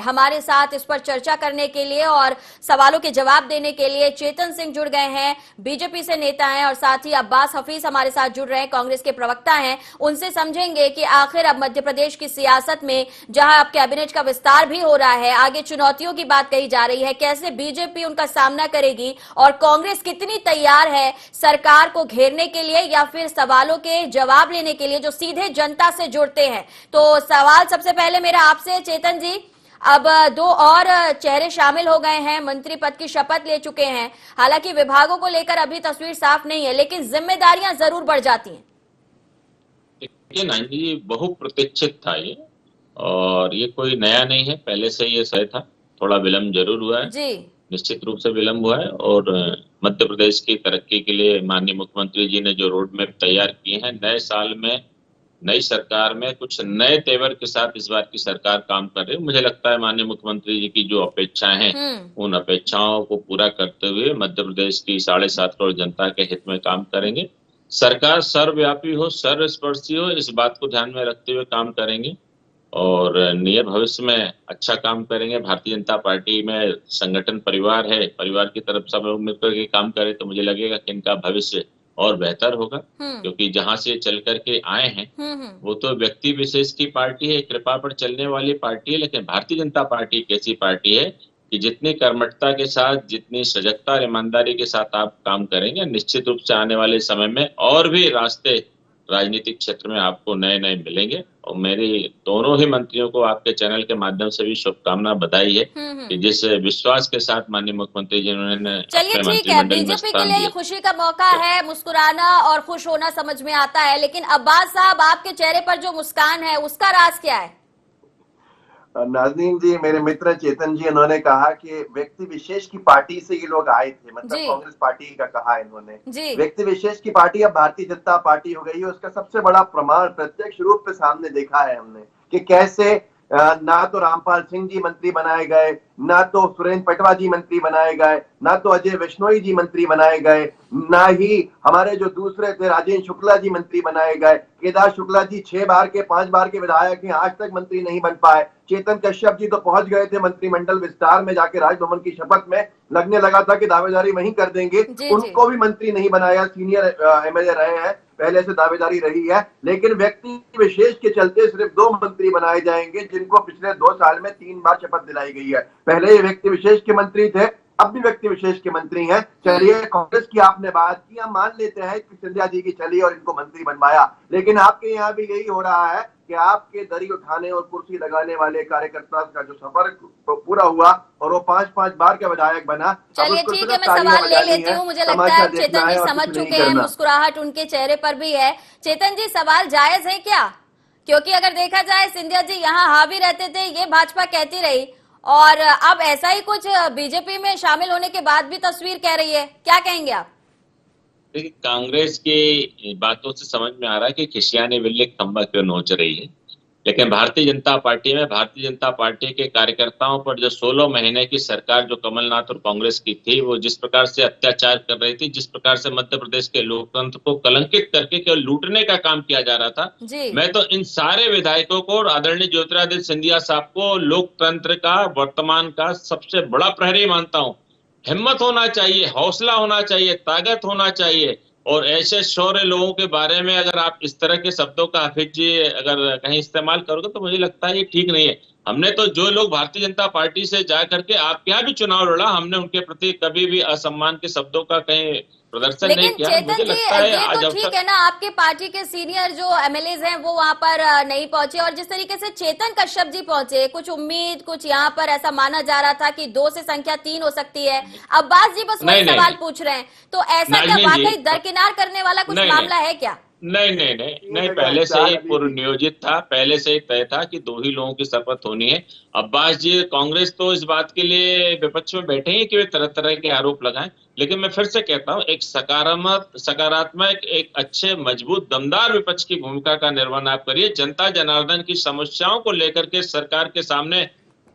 हमारे साथ इस पर चर्चा करने के लिए और सवालों के जवाब देने के लिए चेतन सिंह जुड़ गए हैं, बीजेपी से नेता हैं, और साथ ही अब्बास हफीज हमारे साथ जुड़ रहे हैं, कांग्रेस के प्रवक्ता हैं। उनसे समझेंगे कि आखिर अब मध्य प्रदेश की सियासत में जहां अब कैबिनेट का विस्तार भी हो रहा है, आगे चुनौतियों की बात कही जा रही है, कैसे बीजेपी उनका सामना करेगी और कांग्रेस कितनी तैयार है सरकार को घेरने के लिए या फिर सवालों के जवाब लेने के लिए जो सीधे जनता से जुड़ते हैं। तो सवाल सबसे पहले मेरा आपसे चेतन जी, अब दो और चेहरे शामिल हो गए हैं, मंत्री पद की शपथ ले चुके हैं। हालांकि विभागों को लेकर अभी तस्वीर साफ नहीं है, लेकिन जिम्मेदारियां जरूर बढ़ जाती हैं। देखिए ना, ये बहुप्रतीक्षित था ये, और ये कोई नया नहीं है, पहले से ये तय था। थोड़ा विलंब जरूर हुआ है जी। निश्चित रूप से विलंब हुआ है, और मध्य प्रदेश की तरक्की के लिए माननीय मुख्यमंत्री जी ने जो रोड मैप तैयार किए हैं, नए साल में नई सरकार में कुछ नए तेवर के साथ इस बार की सरकार काम कर रही है। मुझे लगता है माननीय मुख्यमंत्री जी की जो अपेक्षाएं हैं, उन अपेक्षाओं को पूरा करते हुए मध्य प्रदेश की 7.5 करोड़ जनता के हित में काम करेंगे। सरकार सर्वव्यापी हो, सर्वस्पर्शी हो, इस बात को ध्यान में रखते हुए काम करेंगे और नियर भविष्य में अच्छा काम करेंगे। भारतीय जनता पार्टी में संगठन परिवार है, परिवार की तरफ सब लोग मिलकर के काम करें तो मुझे लगेगा कि इनका भविष्य और बेहतर होगा, क्योंकि जहां से चल करके आए हैं वो तो व्यक्ति विशेष की पार्टी है, कृपा पर चलने वाली पार्टी है, लेकिन भारतीय जनता पार्टी एक ऐसी पार्टी है कि जितनी कर्मठता के साथ, जितनी सजगता और ईमानदारी के साथ आप काम करेंगे, निश्चित रूप से आने वाले समय में और भी रास्ते राजनीतिक क्षेत्र में आपको नए नए मिलेंगे। और मेरी दोनों ही मंत्रियों को आपके चैनल के माध्यम से भी शुभकामना, बधाई है कि जिस विश्वास के साथ माननीय मुख्यमंत्री जी ने चलिए ठीक है, बीजेपी के लिए ये खुशी का मौका है, मुस्कुराना और खुश होना समझ में आता है, लेकिन अब्बास साहब आपके चेहरे पर जो मुस्कान है उसका राज क्या है? नाज़नीन जी, मेरे मित्र चेतन जी, उन्होंने कहा कि व्यक्ति विशेष की पार्टी से ये लोग आए थे, मतलब कांग्रेस पार्टी का कहा इन्होंने। व्यक्ति विशेष की पार्टी अब भारतीय जनता पार्टी हो गई है, उसका सबसे बड़ा प्रमाण प्रत्यक्ष रूप से सामने देखा है हमने कि कैसे ना तो रामपाल सिंह जी मंत्री बनाए गए, ना तो सुरेंद्र पटवा जी मंत्री बनाए गए, ना तो अजय बिश्नोई जी मंत्री बनाए गए, ना ही हमारे जो दूसरे थे राजेंद्र शुक्ला जी मंत्री बनाए गए। केदार शुक्ला जी 5 बार के विधायक हैं, आज तक मंत्री नहीं बन पाए। चेतन कश्यप जी तो पहुंच गए थे मंत्रिमंडल विस्तार में, जाके राजभवन की शपथ में लगने लगा था कि दावेदारी वहीं कर देंगे, उनको भी मंत्री नहीं बनाया। सीनियर एमएलए रहे हैं, पहले से दावेदारी रही है, लेकिन व्यक्ति विशेष के चलते सिर्फ 2 मंत्री बनाए जाएंगे, जिनको पिछले 2 साल में 3 बार शपथ दिलाई गई है। पहले ये व्यक्ति विशेष के मंत्री थे, अब भी व्यक्ति विशेष के मंत्री हैं। चलिए, कांग्रेस की आपने बात की, हम मान लेते हैं कि सिंधिया जी की चली और इनको मंत्री बनवाया, लेकिन आपके यहाँ भी यही हो रहा है कि आपके दरी उठाने और कुर्सी लगाने वाले कार्यकर्ता का जो सफर पूरा हुआ और वो 5 बार का विधायक बना। चलिए ठीक है, मैं सवाल ले लेती हूँ। मुझे लगता है चेतन जी समझ चुके हैं, मुस्कुराहट उनके चेहरे पर भी है। चेतन जी, सवाल जायज है क्या? क्योंकि अगर देखा जाए सिंधिया जी यहाँ हावी रहते थे, ये भाजपा कहती रही, और अब ऐसा ही कुछ बीजेपी में शामिल होने के बाद भी तस्वीर कह रही है, क्या कहेंगे आप? देखिए, कांग्रेस की बातों से समझ में आ रहा है कि खिसियानी बिल्ली खंबा क्यों नोच रही है, लेकिन भारतीय जनता पार्टी में भारतीय जनता पार्टी के कार्यकर्ताओं पर जो 16 महीने की सरकार जो कमलनाथ और कांग्रेस की थी, वो जिस प्रकार से अत्याचार कर रही थी, जिस प्रकार से मध्य प्रदेश के लोकतंत्र को कलंकित करके केवल लूटने का काम किया जा रहा था, मैं तो इन सारे विधायकों को और आदरणीय ज्योतिरादित्य सिंधिया साहब को लोकतंत्र का वर्तमान का सबसे बड़ा प्रहरी मानता हूं। हिम्मत होना चाहिए, हौसला होना चाहिए, ताकत होना चाहिए, और ऐसे शौर्य लोगों के बारे में अगर आप इस तरह के शब्दों का हाफिज जी अगर कहीं इस्तेमाल करोगे तो मुझे लगता है ये ठीक नहीं है। हमने तो जो लोग भारतीय जनता पार्टी से जा करके आपके यहाँ भी चुनाव लड़ा, हमने उनके प्रति कभी भी असम्मान के शब्दों का कहीं प्रदर्शन नहीं किया। मुझे लगता है आज तो ठीक है ना, आपके पार्टी के सीनियर जो एमएलएज हैं वो वहां पर नहीं पहुंचे, और जिस तरीके से चेतन कश्यप जी पहुंचे, कुछ उम्मीद, कुछ यहाँ पर ऐसा माना जा रहा था कि 2 से संख्या 3 हो सकती है। अब्बास जी बस वही सवाल पूछ रहे हैं, तो ऐसा क्या वाकई दरकिनार करने वाला कुछ मामला है क्या? नहीं, पहले से ही पूर्व नियोजित था, पहले से ही तय था कि 2 ही लोगों की शपथ होनी है। अब्बास जी, कांग्रेस तो इस बात के लिए विपक्ष में बैठे हैं कि वे तरह तरह के आरोप लगाएं, लेकिन मैं फिर से कहता हूं, एक सकारात्मक, एक अच्छे मजबूत दमदार विपक्ष की भूमिका का निर्वहन आप करिए। जनता जनार्दन की समस्याओं को लेकर के सरकार के सामने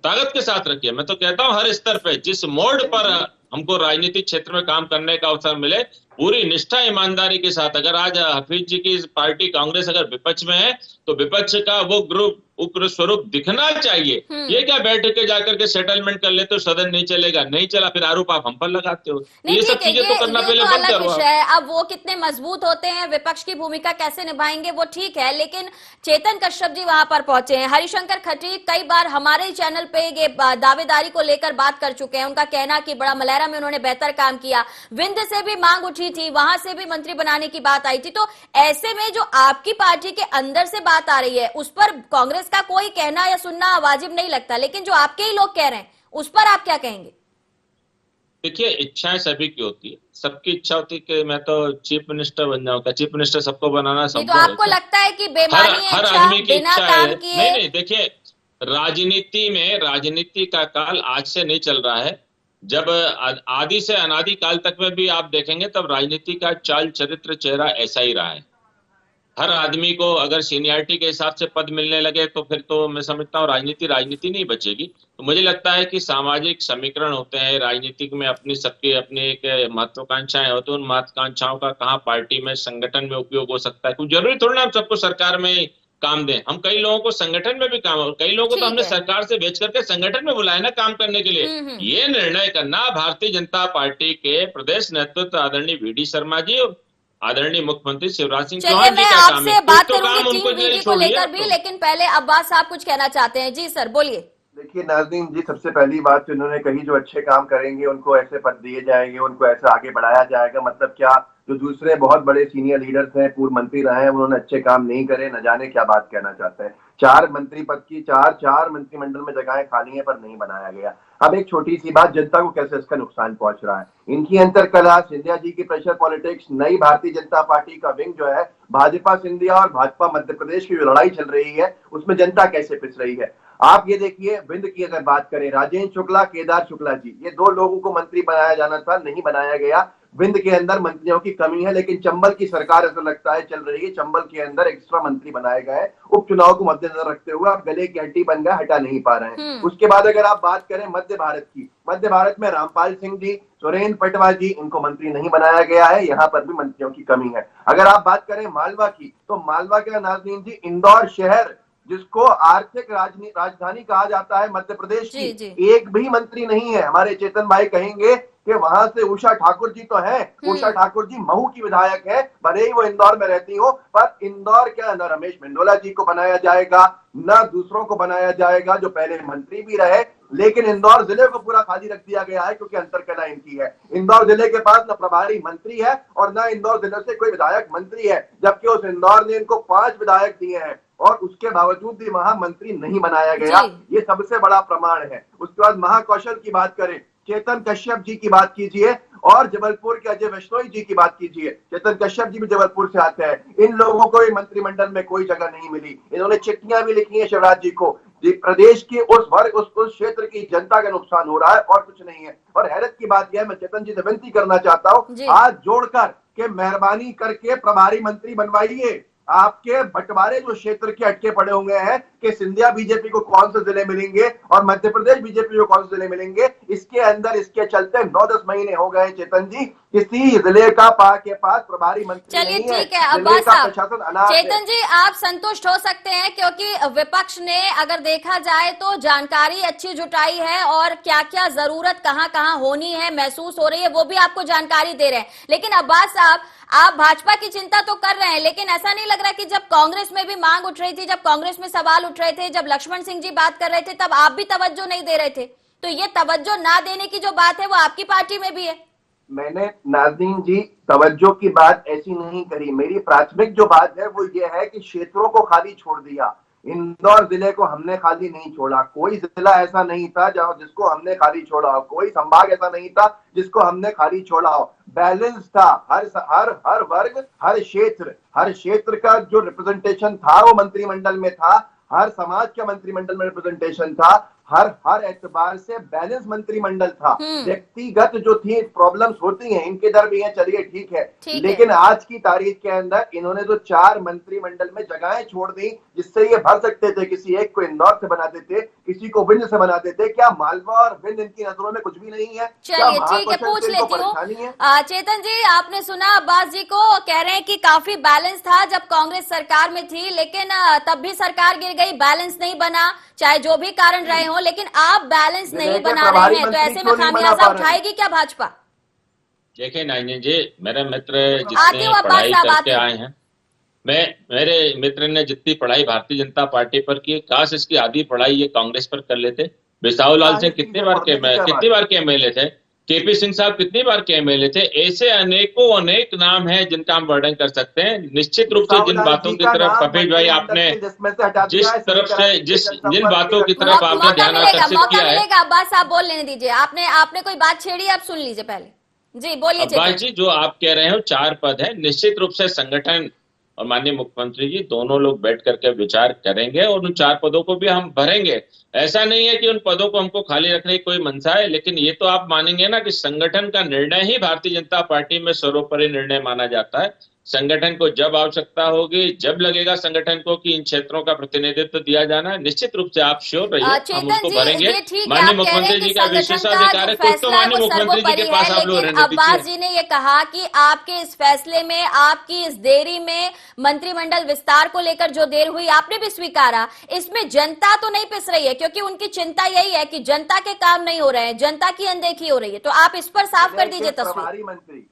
ताकत के साथ रखिए। मैं तो कहता हूं हर स्तर पे, जिस मोड़ पर हमको राजनीतिक क्षेत्र में काम करने का अवसर मिले, पूरी निष्ठा ईमानदारी के साथ, अगर आज हफीज जी की पार्टी कांग्रेस अगर विपक्ष में है तो विपक्ष का वो ग्रुप उग्र स्वरूप दिखना चाहिए। ये क्या बैठ के जाकर के सेटलमेंट कर ले तो सदन नहीं चलेगा, नहीं चला फिर आरोप आप हम पर लगाते हो। नहीं, ये सब ठीक है, चीजें तो करना ये पहले तो बंद अलग करो विषय आप। है। अब वो कितने मजबूत होते हैं, विपक्ष की भूमिका कैसे निभाएंगे, वो ठीक है, लेकिन चेतन कश्यप जी वहां पर पहुंचे हैं। हरिशंकर खत्री कई बार हमारे ही चैनल पे ये दावेदारी को लेकर बात कर चुके हैं। उनका कहना कि बड़ा मलहरा में उन्होंने बेहतर काम किया, विंध्य से भी मांग उठी थी, वहां से भी मंत्री बनाने की बात आई थी। तो ऐसे में जो आपकी पार्टी के अंदर से बात आ रही है उस पर कांग्रेस का कोई कहना या सुनना वाजिब नहीं लगता, लेकिन जो आपके ही लोग कह रहे हैं उस पर आप क्या कहेंगे? देखिए, इच्छाएं सभी की होती है, सबकी इच्छा होती है कि मैं तो चीफ मिनिस्टर बन जाऊंगा। चीफ मिनिस्टर सबको बनाना नहीं, तो संभव है आपको क्या? लगता है कि हर बेमानी है हर इच्छा, आदमी की बिना इच्छा काम है। किए? नहीं नहीं, देखिए, राजनीति में, राजनीति का काल आज से नहीं चल रहा है। जब आदि से अनादि काल तक में भी आप देखेंगे तब राजनीति का चाल चरित्र चेहरा ऐसा ही रहा है। हर आदमी को अगर सीनियरिटी के हिसाब से पद मिलने लगे तो फिर तो मैं समझता हूँ राजनीति नहीं बचेगी। तो मुझे लगता है कि सामाजिक समीकरण होते हैं राजनीतिक में, अपनी सबकी अपनी एक महत्वाकांक्षाएं होती हैं। उन महत्वाकांक्षाओं का कहाँ पार्टी में, संगठन में उपयोग हो सकता है। कुछ जरूरी थोड़ा ना हम सबको सरकार में ही काम दें। हम कई लोगों को संगठन में भी काम, कई लोगों को तो ठीक हमने है। सरकार से बेच करके संगठन में बुलाया ना काम करने के लिए। ये निर्णय करना भारतीय जनता पार्टी के प्रदेश नेतृत्व आदरणीय वी.डी. शर्मा जी, आदरणीय मुख्यमंत्री शिवराज सिंह चलिए, चौहान जी मैं का काम है। आपसे कुछ बात तो करूंगी काम टीम उनको वीवी को छोड़िए लेकर आप भी, तो। लेकिन पहले अब्बास साहब कुछ कहना चाहते हैं। जी सर, बोलिए। देखिए नाज़रीन जी, सबसे पहली बात तो इन्होंने कही जो अच्छे काम करेंगे उनको ऐसे पद दिए जाएंगे, उनको ऐसे आगे बढ़ाया जाएगा। मतलब क्या, जो दूसरे बहुत बड़े सीनियर लीडर्स हैं, पूर्व मंत्री रहे हैं, उन्होंने अच्छे काम नहीं करे, न जाने क्या बात कहना चाहते हैं। 4 मंत्री पद की चार मंत्रिमंडल में जगहें खाली हैं पर नहीं बनाया गया। अब एक छोटी सी बात, जनता को कैसे इसका नुकसान पहुंच रहा है। इनकी अंतरकलह, सिंधिया जी की प्रेशर पॉलिटिक्स, नई भारतीय जनता पार्टी का विंग जो है, भाजपा सिंधिया और भाजपा मध्य प्रदेश की जो लड़ाई चल रही है उसमें जनता कैसे पिस रही है। आप ये देखिए, विंध्य की अगर बात करें, राजेंद्र शुक्ला, केदार शुक्ला जी, ये 2 लोगों को मंत्री बनाया जाना था, नहीं बनाया गया। विंध्य के अंदर मंत्रियों की कमी है, लेकिन चंबल की सरकार ऐसा लगता है चल रही है, चंबल के अंदर एक्स्ट्रा मंत्री बनाए गए उपचुनाव को मद्देनजर रखते हुए। आप गले की हड्डी बन गए, हटा नहीं पा रहे हैं। उसके बाद अगर आप बात करें मध्य भारत की, मध्य भारत में रामपाल सिंह जी, सुरेंद्र पटवा जी, इनको मंत्री नहीं बनाया गया है, यहाँ पर भी मंत्रियों की कमी है। अगर आप बात करें मालवा की, तो मालवा के नाज़रीन जी, इंदौर शहर जिसको आर्थिक राजधानी कहा जाता है मध्य प्रदेश की, एक भी मंत्री नहीं है। हमारे चेतन भाई कहेंगे कि वहां से उषा ठाकुर जी तो है, उषा ठाकुर जी महू की विधायक है, भले ही वो इंदौर में रहती हो, पर इंदौर क्या न रमेश मेंडोला जी को बनाया जाएगा, न दूसरों को बनाया जाएगा जो पहले मंत्री भी रहे। लेकिन इंदौर जिले को पूरा खाली रख दिया गया है क्योंकि अंतरकलह इनकी है। इंदौर जिले के पास न प्रभारी मंत्री है और न इंदौर जिले से कोई विधायक मंत्री है, जबकि उस इंदौर ने इनको 5 विधायक दिए हैं और उसके बावजूद भी वहां मंत्री नहीं बनाया गया। ये सबसे बड़ा प्रमाण है। उसके बाद महाकौशल की बात करें, चेतन कश्यप जी की बात कीजिए और जबलपुर के अजय विश्नोई जी की बात कीजिए। चेतन कश्यप जी भी जबलपुर से आते हैं। इन लोगों को मंत्रिमंडल में कोई जगह नहीं मिली। इन्होंने चिट्ठियां भी लिखी हैं शिवराज जी को। प्रदेश की उस वर्ग, उस क्षेत्र की जनता का नुकसान हो रहा है और कुछ नहीं है। और हैरत की बात यह है, मैं चेतन जी से विनती करना चाहता हूँ, हाथ जोड़कर के मेहरबानी करके प्रभारी मंत्री बनवाइए। आपके बंटवारे जो क्षेत्र के अटके पड़े हुए हैं कि सिंधिया बीजेपी को कौन से जिले मिलेंगे और मध्य प्रदेश बीजेपी को कौन से जिले मिलेंगे, इसके अंदर इसके चलते 9-10 महीने हो गए चेतन जी, किसी जिले का के पास प्रभारी मंत्री चलिए नहीं है। ठीक है अब्बास साहब, चेतन है। जी आप संतुष्ट हो सकते हैं क्योंकि विपक्ष ने अगर देखा जाए तो जानकारी अच्छी जुटाई है और क्या क्या जरूरत कहां कहां होनी है महसूस हो रही है वो भी आपको जानकारी दे रहे हैं। लेकिन अब्बास साहब, आप भाजपा की चिंता तो कर रहे हैं, लेकिन ऐसा नहीं लग रहा कि जब कांग्रेस में भी मांग उठ रही थी, जब कांग्रेस में सवाल उठ रहे थे, जब लक्ष्मण सिंह जी बात कर रहे थे, तब आप भी तवज्जो नहीं दे रहे थे? तो ये तवज्जो ना देने की जो बात है वो आपकी पार्टी में भी है। मैंने नाज़रीन जी तवज्जो की बात ऐसी नहीं करी। मेरी प्राथमिक जो बात है वो ये है कि क्षेत्रों को खाली छोड़ दिया। इंदौर जिले को हमने खाली नहीं छोड़ा। कोई जिला ऐसा नहीं था जहां जिसको हमने खाली छोड़ा हो, कोई संभाग ऐसा नहीं था जिसको हमने खाली छोड़ा हो। बैलेंस था। हर वर्ग, हर क्षेत्र का जो रिप्रेजेंटेशन था वो मंत्रिमंडल में था। हर समाज का मंत्रिमंडल में रिप्रेजेंटेशन था। हर एतबार से बैलेंस मंत्रिमंडल था। व्यक्तिगत जो थी प्रॉब्लम्स होती हैं, इनके दर भी है, चलिए ठीक है, लेकिन आज की तारीख के अंदर इन्होंने जो 4 मंत्रिमंडल में जगहें छोड़ दी जिससे ये भर सकते थे, किसी एक को इंदौर से बना देते, किसी को विंध्य से बना देते। क्या मालवा और विंध्य इनकी नजरों में कुछ भी नहीं है? चलिए ठीक है, पूछ लेती हूँ। चेतन जी, आपने सुना अब्बास जी को, कह रहे हैं कि काफी बैलेंस था जब कांग्रेस सरकार में थी, लेकिन तब भी सरकार गिर गई, बैलेंस नहीं बना, चाहे जो भी कारण रहे हो, लेकिन आप बैलेंस नहीं बना रहे हैं, तो ऐसे में खामियाजा उठाएगी क्या भाजपा? देखिए नाइनी जी, मेरे मित्र जितने पढ़ाई करके आए हैं, मेरे मित्र ने जितनी पढ़ाई भारतीय जनता पार्टी पर की, काश इसकी आधी पढ़ाई ये कांग्रेस पर कर लेते। बिसाहू लाल से कितनी बार के एमएलए थे, केपी सिंह साहब कितनी बार के एमएलए थे, ऐसे अनेक नाम हैं जिनका हम वर्णन कर सकते हैं। निश्चित रूप से जिन बातों की तरफ कपिल भाई आपने जिन बातों की तरफ आपने ध्यान आकर्षित किया है, अब्बास साहब बोल लेने दीजिए, आपने कोई बात छेड़ी, आप सुन लीजिए पहले। जी बोलिए अब्बास जी, जो आप कह रहे हो 4 पद है, निश्चित रूप से संगठन और माननीय मुख्यमंत्री जी दोनों लोग बैठ करके विचार करेंगे और उन 4 पदों को भी हम भरेंगे। ऐसा नहीं है कि उन पदों को हमको खाली रखने की कोई मंशा है, लेकिन ये तो आप मानेंगे ना कि संगठन का निर्णय ही भारतीय जनता पार्टी में सर्वोपरि निर्णय माना जाता है। संगठन को जब आवश्यकता होगी, जब लगेगा संगठन को कि इन क्षेत्रों का प्रतिनिधित्व दिया जाना, निश्चित रूप से आप श्योर रहिए, हम उसको भरेंगे। माननीय मुख्यमंत्री जी का विशेषाधिकार है, कुछ तो माननीय मुख्यमंत्री जी के पास आप लोग रहने अब्बास जी ने ये कहा कि आपके इस फैसले में, आपकी इस देरी में, मंत्रिमंडल विस्तार को लेकर जो देर हुई, आपने भी स्वीकारा, इसमें जनता तो नहीं पिस रही है, क्योंकि उनकी चिंता यही है कि जनता के काम नहीं हो रहे हैं, जनता की अनदेखी हो रही है, तो आप इस पर साफ कर दीजिए तस्वीर।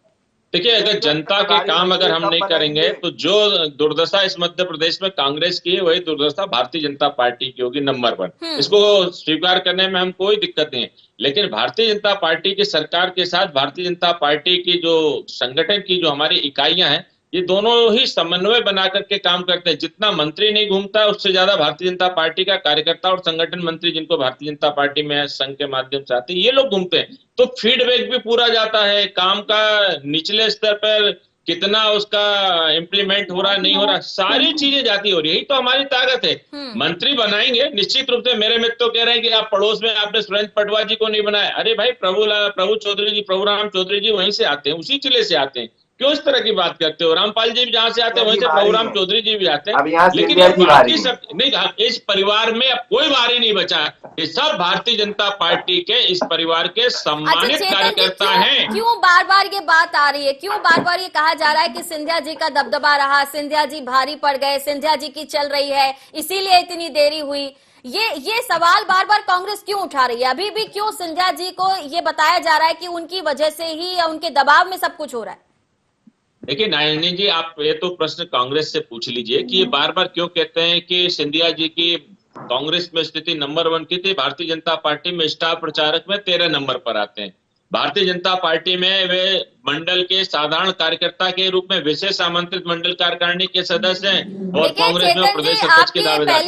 देखिए, अगर जनता के काम अगर हम नहीं करेंगे तो जो दुर्दशा इस मध्य प्रदेश में कांग्रेस की है, वही दुर्दशा भारतीय जनता पार्टी की होगी नंबर 1। इसको स्वीकार करने में हम कोई दिक्कत नहीं है, लेकिन भारतीय जनता पार्टी की सरकार के साथ भारतीय जनता पार्टी की जो संगठन की जो हमारी इकाइयां हैं, ये दोनों ही समन्वय बना करके काम करते हैं। जितना मंत्री नहीं घूमता है, उससे ज्यादा भारतीय जनता पार्टी का कार्यकर्ता और संगठन मंत्री, जिनको भारतीय जनता पार्टी में संघ के माध्यम से आते हैं, ये लोग घूमते हैं, तो फीडबैक भी पूरा जाता है। काम का निचले स्तर पर कितना उसका इम्प्लीमेंट हो रहा है, नहीं हो रहा, सारी चीजें जाती हो रही है। यही तो हमारी ताकत है। मंत्री बनाएंगे, निश्चित रूप से मेरे मित्र तो कह रहे हैं कि आप पड़ोस में आपने सुरेंद्र पटवा जी को नहीं बनाया। अरे भाई, प्रभु चौधरी जी, प्रभु राम चौधरी जी वहीं से आते हैं, उसी जिले से आते हैं, क्यों इस तरह की बात करते हो? रामपाल जी भी जहां से आते हैं वहीं से प्रभुराम चौधरी जी भी आते हैं, लेकिन ये बाकी सब नहीं, इस परिवार में अब कोई बारी नहीं बचा। ये सब भारतीय जनता पार्टी के इस परिवार के सम्मानित कार्यकर्ता हैं। क्यों बार बार ये बात आ रही है, क्यों बार बार ये कहा जा रहा है कि सिंधिया जी का दबदबा रहा, सिंधिया जी भारी पड़ गए, सिंधिया जी की चल रही है, इसीलिए इतनी देरी हुई? ये सवाल बार बार कांग्रेस क्यों उठा रही है? अभी भी क्यों सिंधिया जी को ये बताया जा रहा है कि उनकी वजह से ही या उनके दबाव में सब कुछ हो रहा है? देखिए नारायणी जी, आप ये तो प्रश्न कांग्रेस से पूछ लीजिए कि ये बार बार क्यों कहते हैं कि सिंधिया जी की कांग्रेस में स्थिति नंबर 1 की थी, भारतीय जनता पार्टी में स्टार प्रचारक में 13 नंबर पर आते हैं। भारतीय जनता पार्टी में वे मंडल के साधारण कार्यकर्ता के रूप में विशेष आमंत्रित मंडल कार्यकारिणी के सदस्य हैं और कांग्रेस में प्रदेश अध्यक्ष के दावेदार।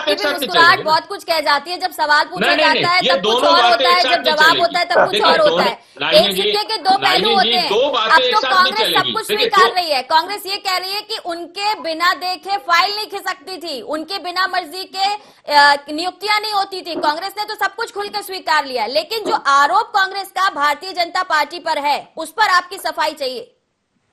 मुस्कुराहट बहुत कुछ कह जाती है, जब सवाल पूछा जाता है तब कुछ और होता है, जब जवाब होता है तब कुछ और होता है। एक सिक्के के 2 पहलू होते हैं। अब तो कांग्रेस सब कुछ स्वीकार रही है। कांग्रेस ये कह रही है कि उनके बिना देखे फाइल नहीं खिसकती थी, उनके बिना मर्जी के नियुक्तियां नहीं होती थी। कांग्रेस ने तो सब कुछ खुलकर स्वीकार लिया, लेकिन जो आरोप कांग्रेस का भारतीय जनता पार्टी पर है, उस पर आपकी सफाई चाहिए।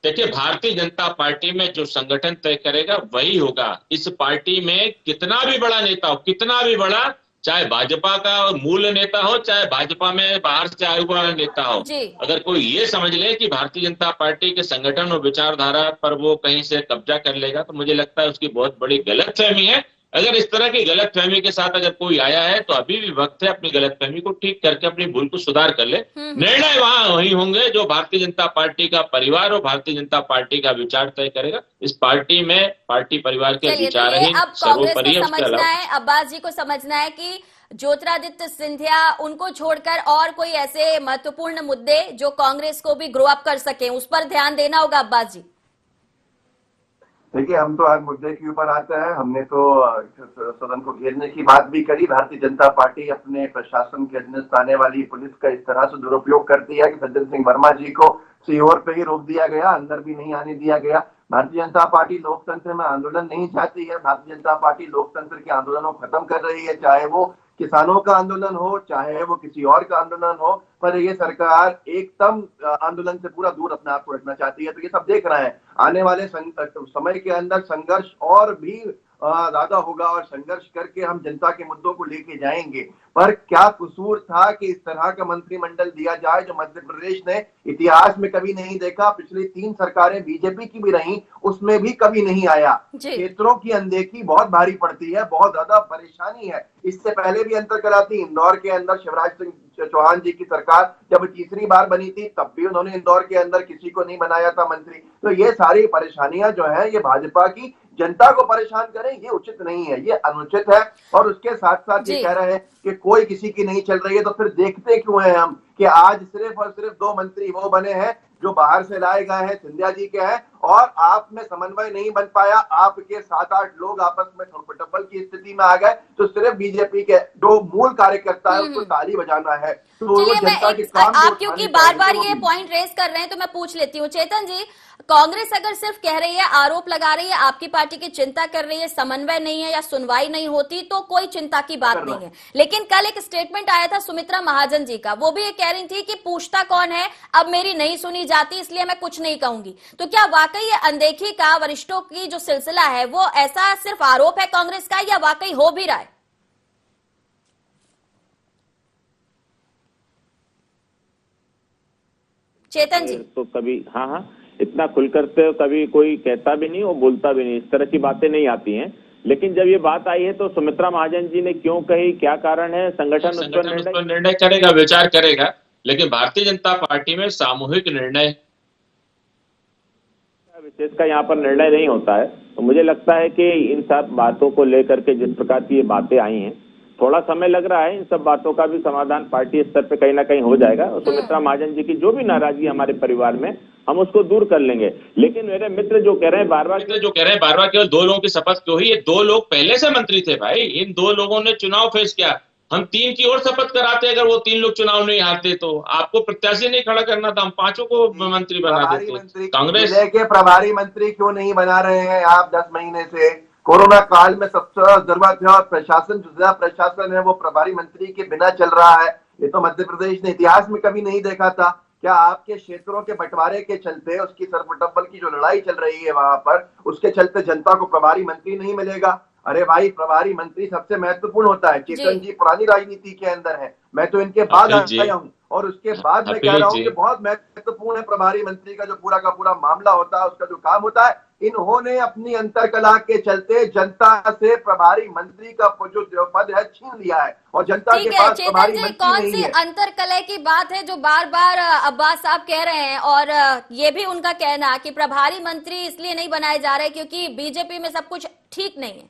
देखिए, भारतीय जनता पार्टी में जो संगठन तय करेगा वही होगा। इस पार्टी में कितना भी बड़ा नेता हो, कितना भी बड़ा, चाहे भाजपा का मूल नेता हो, चाहे भाजपा में बाहर से आया हुआ नेता हो, अगर कोई ये समझ ले कि भारतीय जनता पार्टी के संगठन और विचारधारा पर वो कहीं से कब्जा कर लेगा, तो मुझे लगता है उसकी बहुत बड़ी गलतफहमी है। अगर इस तरह की गलतफहमी के साथ अगर कोई आया है तो अभी भी वक्त है अपनी गलतफहमी को ठीक करके अपनी भूल को सुधार कर ले। निर्णय वहीं होंगे जो भारतीय जनता पार्टी का परिवार और भारतीय जनता पार्टी का विचार तय करेगा। इस पार्टी में पार्टी परिवार के विचार ही सर्वोपरि है। समझना है, अब्बास जी को समझना है कि ज्योतिरादित्य सिंधिया, उनको छोड़कर और कोई ऐसे महत्वपूर्ण मुद्दे जो कांग्रेस को भी ग्रो अप कर सके, उस पर ध्यान देना होगा अब्बास जी। देखिए, हम तो आज मुद्दे के ऊपर आते हैं। हमने तो सदन को घेरने की बात भी करी। भारतीय जनता पार्टी अपने प्रशासन के अधीनस्थ आने वाली पुलिस का इस तरह से दुरुपयोग करती है कि सज्जन सिंह वर्मा जी को सीहोर पे ही रोक दिया गया, अंदर भी नहीं आने दिया गया। भारतीय जनता पार्टी लोकतंत्र में आंदोलन नहीं चाहती है। भारतीय जनता पार्टी लोकतंत्र के आंदोलनों को खत्म कर रही है, चाहे वो किसानों का आंदोलन हो चाहे वो किसी और का आंदोलन हो, पर ये सरकार एकदम आंदोलन से पूरा दूर अपने आप को रखना चाहती है। तो ये सब देख रहे हैं, आने वाले समय के अंदर संघर्ष और भी ज्यादा होगा और संघर्ष करके हम जनता के मुद्दों को लेके जाएंगे। पर क्या कसूर था कि इस तरह का मंत्रिमंडल दिया जाए जो मध्य प्रदेश ने इतिहास में कभी नहीं देखा। पिछली 3 सरकारें बीजेपी की भी रही, उसमें भी कभी नहीं आया। क्षेत्रों की अनदेखी बहुत भारी पड़ती है, बहुत ज्यादा परेशानी है। इससे पहले भी अंतर कराती, इंदौर के अंदर शिवराज सिंह चौहान जी की सरकार जब तीसरी बार बनी थी तब भी उन्होंने इंदौर के अंदर किसी को नहीं बनाया था मंत्री। तो ये सारी परेशानियां जो है ये भाजपा की जनता को परेशान करें, ये उचित नहीं है, ये अनुचित है। और उसके साथ साथ ये कह रहे हैं कि कोई किसी की नहीं चल रही है, तो फिर देखते क्यों हैं हम कि आज सिर्फ और सिर्फ 2 मंत्री वो बने हैं जो बाहर से लाए गए हैं, सिंधिया जी के हैं, और आप में समन्वय नहीं बन पाया। आपके 7-8 लोग आपस में ठोक-टप्पल की स्थिति में आ गए, तो सिर्फ बीजेपी के जो मूल कार्यकर्ता है उसको ताली बजाना है। तो जनता के काम आप क्योंकि बार-बार ये पॉइंट रेज कर रहे हैं तो मैं पूछ लेती हूँ, चेतन जी, कांग्रेस अगर सिर्फ कह रही है, आरोप लगा रही है, आपकी पार्टी की चिंता कर रही है, समन्वय नहीं है या सुनवाई नहीं होती तो कोई चिंता की बात नहीं है, लेकिन कल एक स्टेटमेंट आया था सुमित्रा महाजन जी का, वो भी ये कह रही थी कि पूछता कौन है, अब मेरी नहीं सुनी जाती इसलिए मैं कुछ नहीं कहूंगी। तो क्या वाकई ये अनदेखी का वरिष्ठों की जो सिलसिला है वो ऐसा सिर्फ आरोप है कांग्रेस का या वाकई हो भी रहा है? चेतन जी तो कभी हाँ इतना खुलकर तो कभी कोई कहता भी नहीं और बोलता भी नहीं, इस तरह की बातें नहीं आती हैं। लेकिन जब ये बात आई है तो सुमित्रा महाजन जी ने क्यों कही, क्या कारण है? संगठन उस पर निर्णय करेगा, विचार करेगा, लेकिन भारतीय जनता पार्टी में सामूहिक निर्णय विशेष का यहाँ पर निर्णय नहीं होता है। तो मुझे लगता है कि इन सब बातों को लेकर के जिस प्रकार की ये बातें आई हैं, थोड़ा समय लग रहा है, इन सब बातों का भी समाधान पार्टी स्तर पे कहीं ना कहीं हो जाएगा। और सुमित्रा महाजन जी की जो भी नाराजगी हमारे परिवार में, हम उसको दूर कर लेंगे। लेकिन मेरे मित्र जो कह रहे हैं बार बार केवल 2 लोगों की शपथ क्यों हुई? ये 2 लोग पहले से मंत्री थे भाई, इन 2 लोगों ने चुनाव फेस किया। हम 3 की और शपथ कराते, अगर वो 3 लोग चुनाव नहीं हारते तो आपको प्रत्याशी नहीं खड़ा करना था, हम 5 को मंत्री बना देते। कांग्रेस के प्रभारी मंत्री क्यों नहीं बना रहे हैं आप 10 महीने से? कोरोना काल में सबसे जरूरत है और प्रशासन जो जिला प्रशासन है वो प्रभारी मंत्री के बिना चल रहा है। ये तो मध्य प्रदेश ने इतिहास में कभी नहीं देखा था। क्या आपके क्षेत्रों के बंटवारे के चलते, उसकी सरपटब्बल की जो लड़ाई चल रही है वहां पर, उसके चलते जनता को प्रभारी मंत्री नहीं मिलेगा? अरे भाई, प्रभारी मंत्री सबसे महत्वपूर्ण होता है। चेतन जी पुरानी राजनीति के अंदर है, मैं तो इनके बाद आया हूँ और उसके बाद मैं कह रहा हूँ कि बहुत महत्वपूर्ण है प्रभारी मंत्री का जो पूरा का पूरा मामला होता है, उसका जो काम होता है। इन्होंने अपनी अंतरकला के चलते जनता से प्रभारी मंत्री का जो पद है छीन लिया है और जनता के पास प्रभारी मंत्री कौन सी अंतरकला की बात है जो बार बार अब्बास साहब कह रहे हैं? और ये भी उनका कहना कि प्रभारी मंत्री इसलिए नहीं बनाए जा रहे क्योंकि बीजेपी में सब कुछ ठीक नहीं है।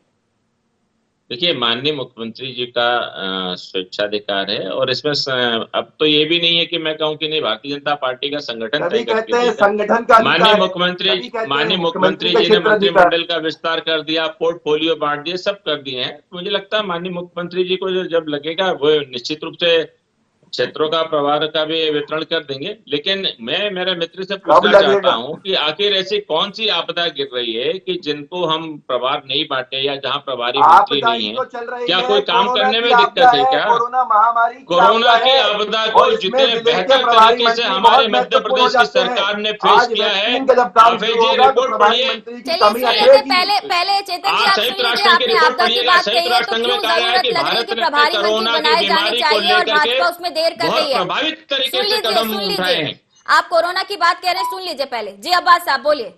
देखिए, माननीय मुख्यमंत्री जी का स्वेच्छाधिकार है और इसमें अब तो ये भी नहीं है कि मैं कहूं कि नहीं, भारतीय जनता पार्टी का संगठन तय करके देगा। संगठन का माननीय मुख्यमंत्री जी ने मंत्रिमंडल का विस्तार कर दिया, पोर्टफोलियो बांट दिए, सब कर दिए हैं। मुझे लगता है माननीय मुख्यमंत्री जी को जब लगेगा वो निश्चित रूप से क्षेत्रों का प्रभार का भी वितरण कर देंगे। लेकिन मैं मेरे मित्र से पूछना चाहता हूं कि आखिर ऐसी कौन सी आपदा गिर रही है कि जिनको हम प्रभार नहीं बांटे या जहां प्रभारी मंत्री नहीं है? क्या कोई काम करने में दिक्कत है क्या? कोरोना महामारी, कोरोना की आपदा को जितने बेहतर तरीके से हमारे मध्य प्रदेश की सरकार ने फेस किया है, रिपोर्ट पढ़िए। पहले चेतन जी, संयुक्त राष्ट्र की रिपोर्ट पढ़िएगा। संयुक्त राष्ट्र संघ में कहा है कि भारत ने कोरोना की बीमारी को लेकर के बहुत प्रभावित तरीके से कदम उठाए हैं। आप कोरोना की बात कह रहे हैं, सुन लीजिए पहले। जी अब्बास साहब बोलिए।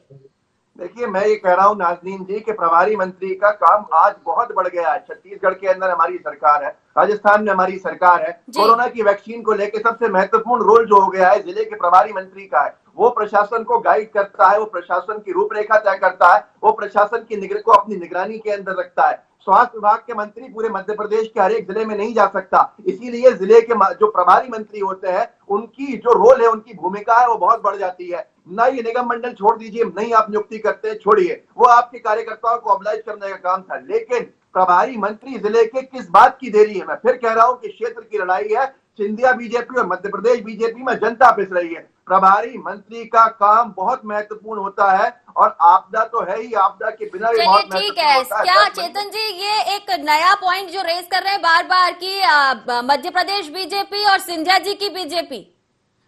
देखिए, मैं ये कह रहा हूँ नाज़नीन जी कि प्रभारी मंत्री का काम आज बहुत बढ़ गया है। छत्तीसगढ़ के अंदर हमारी सरकार है, राजस्थान में हमारी सरकार है। कोरोना की वैक्सीन को लेकर सबसे महत्वपूर्ण रोल जो हो गया है जिले के प्रभारी मंत्री का है। वो प्रशासन को गाइड करता है, वो प्रशासन की रूपरेखा तय करता है, वो प्रशासन की को अपनी निगरानी के अंदर रखता है। स्वास्थ्य विभाग के मंत्री पूरे मध्य प्रदेश के हर एक जिले में नहीं जा सकता, इसीलिए जिले के जो प्रभारी मंत्री होते हैं उनकी जो रोल है, उनकी भूमिका है, वो बहुत बढ़ जाती है। नई निगम मंडल छोड़ दीजिए, नहीं आप नियुक्ति करते, छोड़िए, वो आपके कार्यकर्ताओं को ऑब्लाइज करने का काम था। लेकिन प्रभारी मंत्री जिले के किस बात की देरी है? मैं फिर कह रहा हूं कि क्षेत्र की लड़ाई है। सिंधिया बीजेपी और मध्य प्रदेश बीजेपी में जनता पिस रही है। प्रभारी मंत्री का काम बहुत महत्वपूर्ण होता है, और आपदा तो है ही, आपदा के बिना भी बहुत चलिए ठीक महत्वपूर्ण है। होता है। क्या चेतन जी ये एक नया पॉइंट जो रेज कर रहे हैं बार बार कि मध्य प्रदेश बीजेपी और सिंधिया जी की बीजेपी,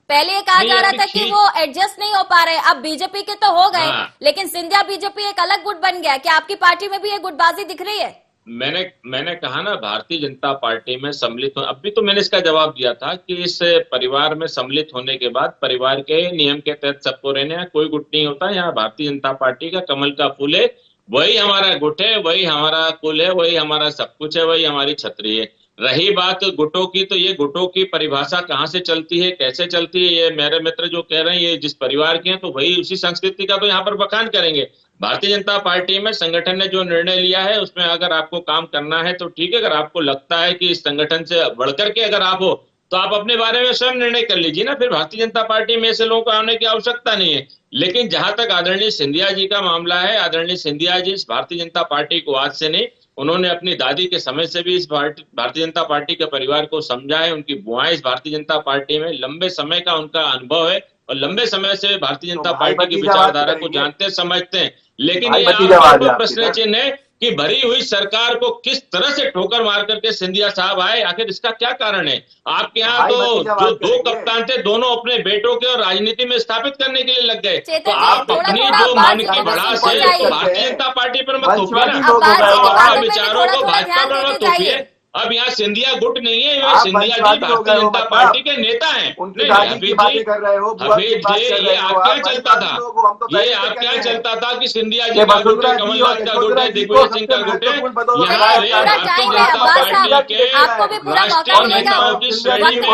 पहले ये कहा जा रहा था कि वो एडजस्ट नहीं हो पा रहे, अब बीजेपी के तो हो गए, लेकिन सिंधिया बीजेपी एक अलग गुट बन गया। क्या आपकी पार्टी में भी ये गुटबाजी दिख रही है? मैंने कहा ना, भारतीय जनता पार्टी में सम्मिलित हो, अभी तो मैंने इसका जवाब दिया था कि इस परिवार में सम्मिलित होने के बाद परिवार के नियम के तहत सबको रहने, कोई गुट नहीं होता। यहाँ भारतीय जनता पार्टी का कमल का फूल है, वही हमारा गुट है, वही हमारा कुल है, वही हमारा सब कुछ है, वही हमारी छतरी है। रही बात गुटों की, तो ये गुटों की परिभाषा कहाँ से चलती है, कैसे चलती है, ये मेरे मित्र जो कह रहे हैं ये जिस परिवार के हैं, तो वही उसी संस्कृति का तो यहाँ पर बखान करेंगे। भारतीय जनता पार्टी में संगठन ने जो निर्णय लिया है उसमें अगर आपको काम करना है तो ठीक है, अगर आपको लगता है कि इस संगठन से बढ़कर के अगर आप हो तो आप अपने बारे में स्वयं निर्णय कर लीजिए ना, फिर भारतीय जनता पार्टी में ऐसे लोगों को आने की आवश्यकता नहीं है। लेकिन जहां तक आदरणीय सिंधिया जी का मामला है, आदरणीय सिंधिया जी इस भारतीय जनता पार्टी को आज से नहीं, उन्होंने अपनी दादी के समय से भी इस भारतीय जनता पार्टी के परिवार को समझा है। उनकी बुआएं इस भारतीय जनता पार्टी में, लंबे समय का उनका अनुभव है और लंबे समय से भारतीय जनता पार्टी की विचारधारा को जानते समझते हैं। लेकिन ये आपके प्रश्न चिन्ह है कि भरी हुई सरकार को किस तरह से ठोकर मार करके सिंधिया साहब आए, आखिर इसका क्या कारण है? आपके यहाँ तो जो दो कप्तान थे दोनों अपने बेटों के और राजनीति में स्थापित करने के लिए लग गए, तो आप अपनी जो मन की भड़ास है तो भारतीय जनता पार्टी पर मत थोपिए ना, अपने विचारों को भाजपा पर मत थोपिए। अब यहाँ सिंधिया गुट नहीं है, ये सिंधिया जी भारतीय जनता पार्टी के नेता हैं। हफीज जी, ये आप क्या चलता था, ये आप क्या चलता था कि सिंधिया जी का गुट है, कमलनाथ का गुट है, दिग्विजय सिंह का गुट है। यहाँ भारतीय जनता पार्टी के राष्ट्रीय नेताओं की श्रेणी में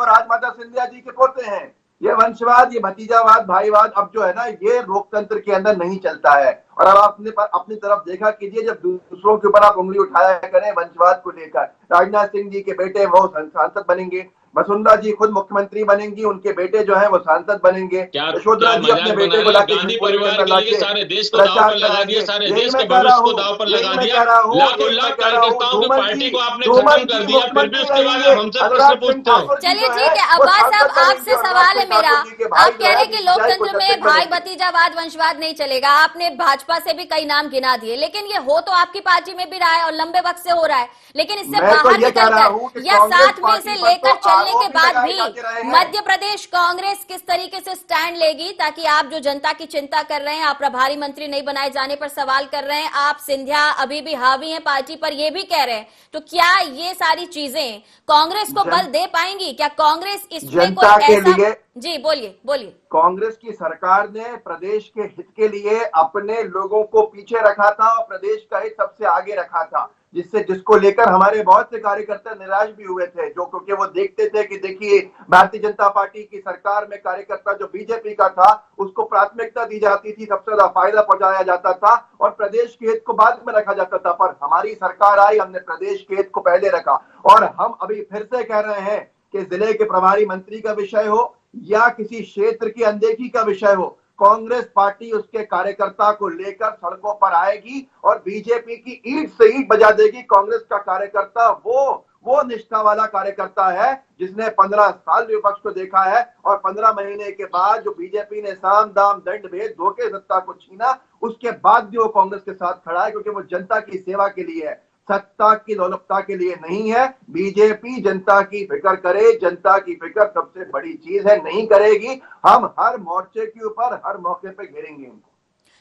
राजमाता सिंधिया जी के पोते हैं। ये वंशवाद, ये भतीजावाद, भाईवाद अब जो है ना, ये लोकतंत्र के अंदर नहीं चलता है। और अब आपने अपनी तरफ देखा कीजिए, जब दूसरों के ऊपर आप उंगली उठाया करें वंशवाद को लेकर, राजनाथ सिंह जी के बेटे वो सांसद बनेंगे, वसुंधरा जी खुद मुख्यमंत्री बनेंगी, उनके बेटे जो है वो सांसद बनेंगे, यशोधरा जी अपने बेटे को गांधी परिवार के लिए सारे देश को दांव पर लगा दिया, सारे देश के भविष्य को दांव पर लगा दिया, लाखों लाख कार्यकर्ताओं की पार्टी को आपने खत्म कर दिया, फिर भी उसके बाद हमसे प्रश्न पूछते हो। चलिए ठीक है, अब्बास साहब आपसे सवाल है मेरा, आप कह रहे हैं कि लोकतंत्र में भाई भतीजावाद वंशवाद नहीं चलेगा, आपने भाजपा से भी कई नाम गिना दिए, लेकिन ये हो तो आपकी पार्टी में भी रहा है और लंबे वक्त से हो रहा है, लेकिन इससे बाहर निकलकर या साथ में इसे लेकर चलने के बाद भी मध्य प्रदेश कांग्रेस किस तरीके से स्टैंड लेगी, ताकि आप जो जनता की चिंता कर रहे हैं, आप प्रभारी मंत्री नहीं बनाए जाने पर सवाल कर रहे हैं, आप सिंधिया अभी भी हावी हैं पार्टी पर ये भी कह रहे हैं, तो क्या ये सारी चीजें कांग्रेस को बल दे पाएंगी? क्या कांग्रेस इसमें कोई ऐसा? जी बोलिए बोलिए। कांग्रेस की सरकार ने प्रदेश के हित के लिए अपने लोगों को पीछे रखा था और प्रदेश का हित सबसे आगे रखा था, जिसको लेकर हमारे बहुत से कार्यकर्ता निराश भी हुए थे, जो क्योंकि वो देखते थे कि देखिए भारतीय जनता पार्टी की सरकार में कार्यकर्ता जो बीजेपी का था उसको प्राथमिकता दी जाती थी, सबसे ज्यादा फायदा पहुंचाया जाता था और प्रदेश के हित को बाद में रखा जाता था। पर हमारी सरकार आई, हमने प्रदेश के हित को पहले रखा और हम अभी फिर से कह रहे हैं कि जिले के प्रभारी मंत्री का विषय हो या किसी क्षेत्र की अनदेखी का विषय हो, कांग्रेस पार्टी उसके कार्यकर्ता को लेकर सड़कों पर आएगी और बीजेपी की ईंट से ईंट बजा देगी। कांग्रेस का कार्यकर्ता वो निष्ठा वाला कार्यकर्ता है जिसने 15 साल विपक्ष को देखा है और 15 महीने के बाद जो बीजेपी ने साम दाम दंड भेद धोखे सत्ता को छीना, उसके बाद भी वो कांग्रेस के साथ खड़ा है, क्योंकि वो जनता की सेवा के लिए है, सत्ता की दौलतता के लिए नहीं है। बीजेपी जनता की फिक्र करे, जनता की फिक्र सबसे बड़ी चीज है, नहीं करेगी हम हर मोर्चे के ऊपर हर मौके पे घेरेंगे।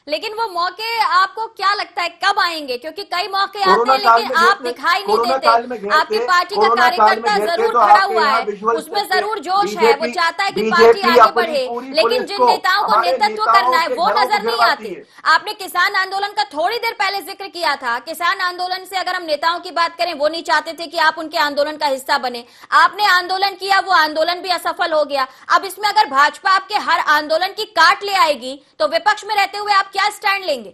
लेकिन वो मौके आपको क्या लगता है कब आएंगे? क्योंकि कई मौके आते हैं लेकिन आप दिखाई नहीं देते। आपकी पार्टी का कार्यकर्ता जरूर खड़ा हुआ है, उसमें जरूर जोश है, वो चाहता है कि पार्टी आगे बढ़े, लेकिन जिन नेताओं को नेतृत्व करना है वो नजर नहीं आती। आपने किसान आंदोलन का थोड़ी देर पहले जिक्र किया था, किसान आंदोलन से अगर हम नेताओं की बात करें, वो नहीं चाहते थे कि आप उनके आंदोलन का हिस्सा बने, आपने आंदोलन किया, वो आंदोलन भी असफल हो गया। अब इसमें अगर भाजपा आपके हर आंदोलन की काट ले आएगी तो विपक्ष में रहते हुए आप क्या स्टैंड लेंगे?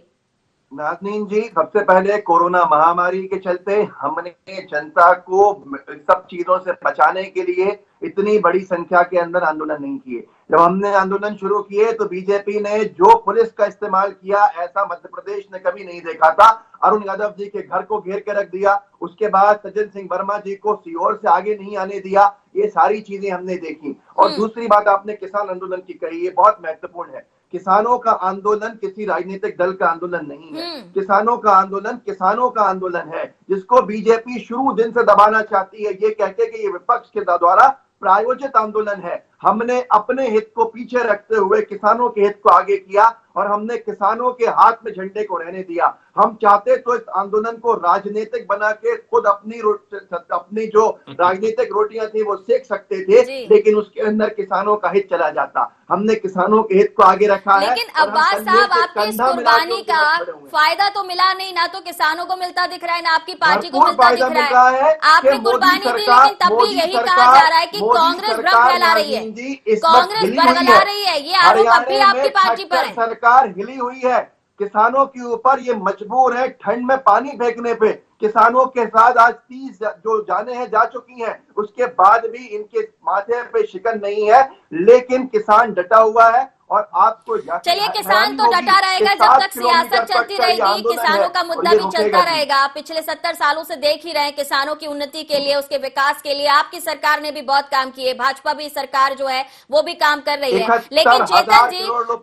नाज़नीन जी, सबसे पहले कोरोना महामारी के चलते हमने जनता को सब चीजों से बचाने के लिए इतनी बड़ी संख्या के अंदर आंदोलन नहीं किए। जब हमने आंदोलन शुरू किए तो बीजेपी ने जो पुलिस का इस्तेमाल किया ऐसा मध्य प्रदेश ने कभी नहीं देखा था। अरुण यादव जी के घर को घेर के रख दिया, उसके बाद सज्जन सिंह वर्मा जी को सीहोर से आगे नहीं आने दिया, ये सारी चीजें हमने देखी। और दूसरी बात आपने किसान आंदोलन की कही, ये बहुत महत्वपूर्ण है। किसानों का आंदोलन किसी राजनीतिक दल का आंदोलन नहीं है। किसानों का आंदोलन किसानों का आंदोलन है, जिसको बीजेपी शुरू दिन से दबाना चाहती है, ये कहते कि ये विपक्ष के द्वारा प्रायोजित आंदोलन है। हमने अपने हित को पीछे रखते हुए किसानों के हित को आगे किया और हमने किसानों के हाथ में झंडे को रहने दिया। हम चाहते तो इस आंदोलन को राजनीतिक बना के खुद अपनी जो राजनीतिक रोटियां थी वो सेक सकते थे, लेकिन उसके अंदर किसानों का हित चला जाता। हमने किसानों के हित को आगे रखा है। लेकिन अब्बास साहब, आपकी इस कुर्बानी का फायदा तो मिला नहीं, ना तो किसानों को मिलता दिख रहा है, ना आपकी पार्टी को मिलता दिख रहा है। आपने कुर्बानी दी, लेकिन तब भी यही कहा जा रहा है कि कांग्रेस भ्रम फैला रही है, कांग्रेस बरगला रही है। ये आरोप अब भी आपकी पार्टी पर है। सरकार हिली हुई है, किसानों के ऊपर ये मजबूर है ठंड में पानी फेंकने पे। किसानों के साथ आज 30 जो जाने हैं जा चुकी हैं, उसके बाद भी इनके माथे पे शिकन नहीं है, लेकिन किसान डटा हुआ है। और आपको चलिए, किसान तो डटा रहेगा जब तक सियासत चलती रहेगी, किसानों का मुद्दा भी चलता रहेगा। पिछले 70 सालों से देख ही रहे किसानों की उन्नति के लिए, उसके विकास के लिए आपकी सरकार ने भी बहुत काम किए, भाजपा भी सरकार जो है वो भी काम कर रही है। लेकिन चेतन जी,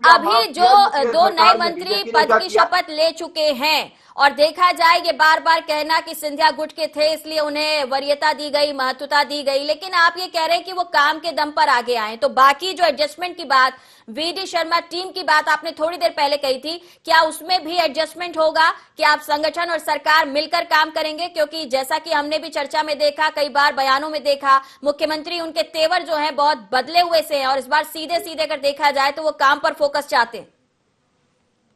अभी जो 2 नए मंत्री पद की शपथ ले चुके हैं, और देखा जाए ये बार बार कहना कि सिंधिया गुट के थे इसलिए उन्हें वरीयता दी गई, महत्वता दी गई, लेकिन आप ये कह रहे हैं कि वो काम के दम पर आगे आए। तो बाकी जो एडजस्टमेंट की बात, वीडी शर्मा टीम की बात आपने थोड़ी देर पहले कही थी, क्या उसमें भी एडजस्टमेंट होगा कि आप संगठन और सरकार मिलकर काम करेंगे? क्योंकि जैसा कि हमने भी चर्चा में देखा, कई बार बयानों में देखा, मुख्यमंत्री उनके तेवर जो है बहुत बदले हुए से हैं और इस बार सीधे सीधे अगर देखा जाए तो वो काम पर फोकस चाहते हैं।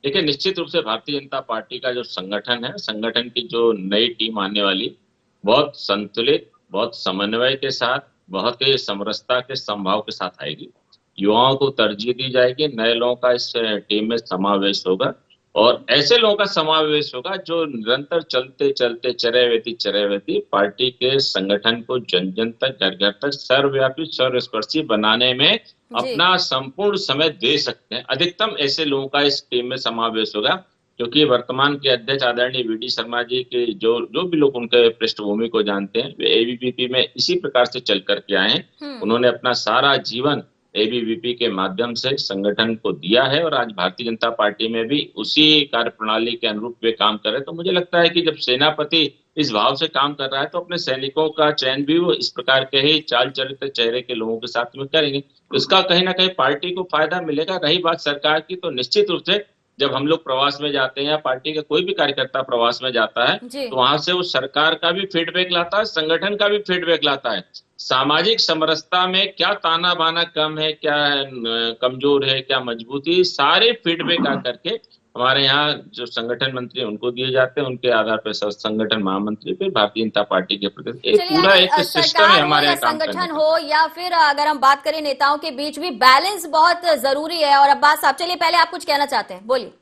देखिए, निश्चित रूप से भारतीय जनता पार्टी का जो संगठन है, संगठन की जो नई टीम आने वाली, बहुत संतुलित, बहुत समन्वय के साथ, बहुत ही समरसता के समभाव के साथ आएगी। युवाओं को तरजीह दी जाएगी, नए लोगों का इस टीम में समावेश होगा और ऐसे लोगों का समावेश होगा जो निरंतर चलते चलते चरैवेती पार्टी के संगठन को जन जन तक, घर घर तक सर्वव्यापी, सर्वस्पर्शी बनाने में अपना संपूर्ण समय दे सकते हैं। अधिकतम ऐसे लोगों का इस टीम में समावेश होगा, क्योंकि वर्तमान के अध्यक्ष आदरणीय वीडी शर्मा जी के जो भी लोग उनके पृष्ठभूमि को जानते हैं, वे एबीवीपी में इसी प्रकार से चल करके आए हैं। उन्होंने अपना सारा जीवन एबीवीपी के माध्यम से संगठन को दिया है और आज भारतीय जनता पार्टी में भी उसी कार्य प्रणाली के अनुरूप वे काम कर रहे हैं। तो मुझे लगता है कि जब सेनापति इस भाव से काम कर रहा है तो अपने सैनिकों का चयन भी वो इस प्रकार के ही चाल चरित्र चेहरे के लोगों के साथ में करेंगे। उसका कहीं ना कहीं पार्टी को फायदा मिलेगा। रही बात सरकार की, तो निश्चित रूप से जब हम लोग प्रवास में जाते हैं या पार्टी का कोई भी कार्यकर्ता प्रवास में जाता है तो वहां से वो सरकार का भी फीडबैक लाता है, संगठन का भी फीडबैक लाता है। सामाजिक समरसता में क्या ताना बाना कम है, क्या कमजोर है, क्या मजबूती, सारे फीडबैक आकर के हमारे यहाँ जो संगठन मंत्री उनको दिए जाते हैं। उनके आधार पर संगठन महामंत्री फिर भारतीय जनता पार्टी के प्रति पूरा एक सिस्टम है हमारे यहाँ काम करने का। संगठन हो या फिर अगर हम बात करें नेताओं के बीच भी बैलेंस बहुत जरूरी है। और अब्बास साहब, चलिए पहले आप कुछ कहना चाहते हैं, बोलिए।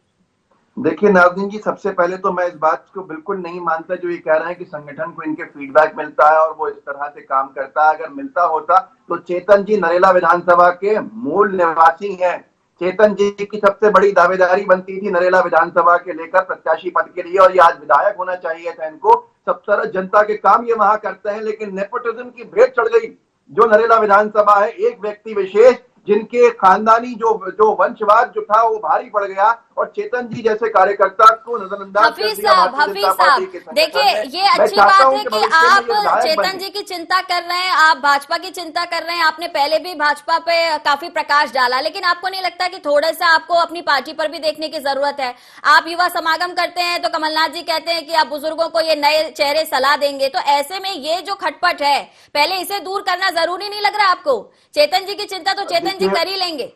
देखिए नाज़रीन जी, सबसे पहले तो मैं इस बात को बिल्कुल नहीं मानता जो ये कह रहे हैं कि संगठन को इनके फीडबैक मिलता है और वो इस तरह से काम करता है। अगर मिलता होता तो चेतन जी नरेला विधानसभा के मूल निवासी हैं। चेतन जी की सबसे बड़ी दावेदारी बनती थी नरेला विधानसभा के लेकर प्रत्याशी पद के लिए, और ये आज विधायक होना चाहिए था इनको। सब तरह जनता के काम ये वहां करते हैं, लेकिन नेपोटिज्म की भेंट चढ़ गई। जो नरेला विधानसभा है, एक व्यक्ति विशेष जिनके खानदानी जो वंशवाद जो था वो भारी पड़ गया और चेतन जी जैसे कार्यकर्ता को नजरअंदाज कर दिया। हफीज साहब, देखिए ये अच्छी बात है कि आप चेतन जी की चिंता कर रहे हैं, आप भाजपा की चिंता कर रहे हैं। आपने पहले भी भाजपा पे काफी प्रकाश डाला, लेकिन आपको नहीं लगता कि थोड़ा सा आपको अपनी पार्टी पर भी देखने की जरूरत है? आप युवा समागम करते हैं तो कमलनाथ जी कहते हैं कि आप बुजुर्गों को ये नए चेहरे सलाह देंगे, तो ऐसे में ये जो खटपट है पहले इसे दूर करना जरूरी नहीं लग रहा आपको? चेतन जी की चिंता तो चेतन जी कर ही लेंगे।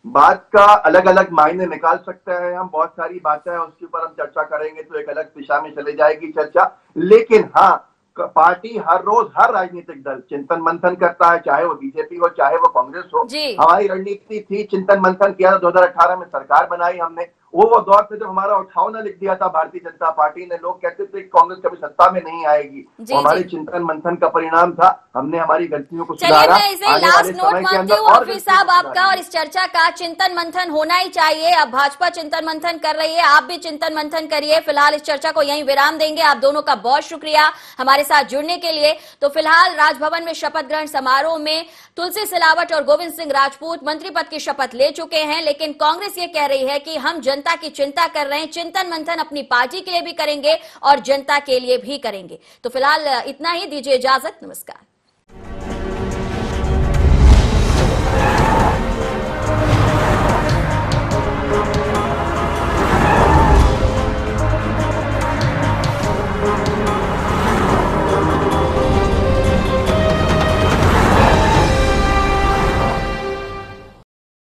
बात का अलग अलग मायने निकाल सकते हैं हम, बहुत सारी बातें हैं उसके ऊपर हम चर्चा करेंगे तो एक अलग दिशा में चले जाएगी चर्चा। लेकिन हाँ, पार्टी हर रोज हर राजनीतिक दल चिंतन मंथन करता है, चाहे वो बीजेपी हो चाहे वो कांग्रेस हो। हमारी रणनीति थी चिंतन मंथन किया, 2018 में सरकार बनाई हमने, वो दौर थे जब हमारा उठावना लिख दिया था भारतीय जनता पार्टी ने। लोग कहते थे कि कांग्रेस कभी सत्ता में नहीं आएगी, हमारे चिंतन मंथन का परिणाम था। हमने हमारी गलतियों को सुधारा। मैं इसे लास्ट नोट मांगती हूँ हफीज साहब आपका, और इस चर्चा का चिंतन मंथन होना ही चाहिए। अब भाजपा चिंतन मंथन कर रही है, आप भी चिंतन मंथन करिए। फिलहाल इस चर्चा को यहीं विराम देंगे। आप दोनों का बहुत शुक्रिया हमारे साथ जुड़ने के लिए। तो फिलहाल राजभवन में शपथ ग्रहण समारोह में तुलसी सिलावट और गोविंद सिंह राजपूत मंत्री पद की शपथ ले चुके हैं, लेकिन कांग्रेस ये कह रही है कि हम जनता की चिंता कर रहे हैं, चिंतन मंथन अपनी पार्टी के लिए भी करेंगे और जनता के लिए भी करेंगे। तो फिलहाल इतना ही, दीजिए इजाजत, नमस्कार।